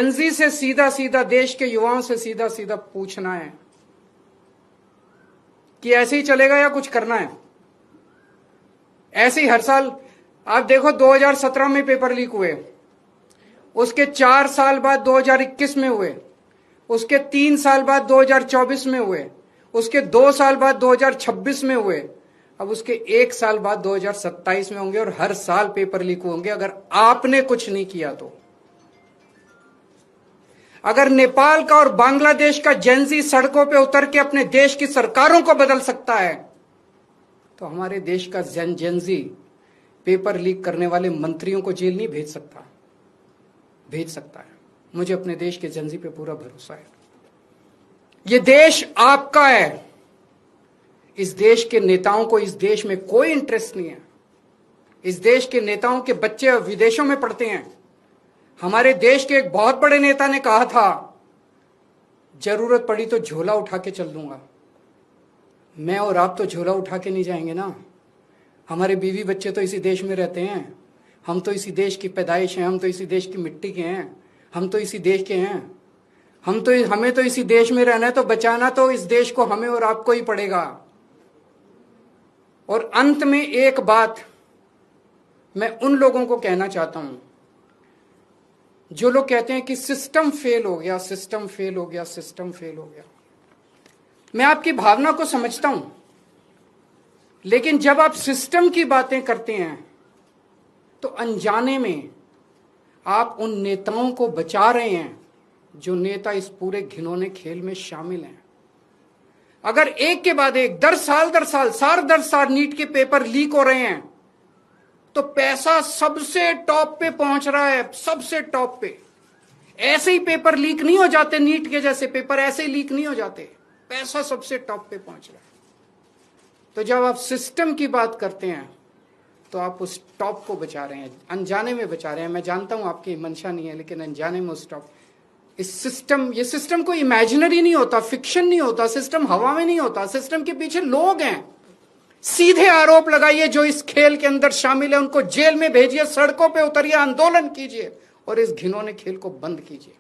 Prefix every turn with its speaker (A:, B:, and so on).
A: Gen Z से सीधा सीधा, देश के युवाओं से सीधा सीधा पूछना है कि ऐसे ही चलेगा या कुछ करना है। ऐसे ही हर साल आप देखो, 2017 में पेपर लीक हुए, उसके 4 साल बाद 2021 में हुए, उसके 3 साल बाद 2024 में हुए, उसके 2 साल बाद 2026 में हुए, अब उसके 1 साल बाद 2027 में होंगे, और हर साल पेपर लीक होंगे अगर आपने कुछ नहीं किया तो। अगर नेपाल का और बांग्लादेश का जेनजी सड़कों पे उतर के अपने देश की सरकारों को बदल सकता है, तो हमारे देश का जेनजी पेपर लीक करने वाले मंत्रियों को जेल नहीं भेज सकता है। मुझे अपने देश के जेनजी पे पूरा भरोसा है। ये देश आपका है। इस देश के नेताओं को इस देश में कोई इंटरेस्ट नहीं है। इस देश के नेताओं के बच्चे विदेशों में पढ़ते हैं। हमारे देश के एक बहुत बड़े नेता ने कहा था, जरूरत पड़ी तो झोला उठा के चल दूंगा। मैं और आप तो झोला उठा के नहीं जाएंगे ना। हमारे बीवी बच्चे तो इसी देश में रहते हैं। हम तो इसी देश की पैदाइश हैं, हम तो इसी देश की मिट्टी के हैं, हम तो इसी देश के हैं। हमें तो इसी देश में रहना है, तो बचाना तो इस देश को हमें और आपको ही पड़ेगा। और अंत में एक बात मैं उन लोगों को कहना चाहता हूं जो लोग कहते हैं कि सिस्टम फेल हो गया, सिस्टम फेल हो गया, सिस्टम फेल हो गया। मैं आपकी भावना को समझता हूं, लेकिन जब आप सिस्टम की बातें करते हैं तो अनजाने में आप उन नेताओं को बचा रहे हैं जो नेता इस पूरे घिनौने खेल में शामिल हैं। अगर एक के बाद एक दर साल नीट के पेपर लीक हो रहे हैं, तो पैसा सबसे टॉप पे पहुंच रहा है, सबसे टॉप पे। ऐसे ही पेपर लीक नहीं हो जाते, नीट के जैसे पेपर ऐसे ही लीक नहीं हो जाते, पैसा सबसे टॉप पे पहुंच रहा है। तो जब आप सिस्टम की बात करते हैं तो आप उस टॉप को बचा रहे हैं, अनजाने में बचा रहे हैं। मैं जानता हूं आपकी मंशा नहीं है, लेकिन अनजाने में उस टॉप, ये सिस्टम कोई इमेजिनरी नहीं होता, फिक्शन नहीं होता, सिस्टम हवा में नहीं होता। सिस्टम के पीछे लोग हैं। सीधे आरोप लगाइए जो इस खेल के अंदर शामिल है, उनको जेल में भेजिए, सड़कों पे उतरिए, आंदोलन कीजिए और इस घिनौने खेल को बंद कीजिए।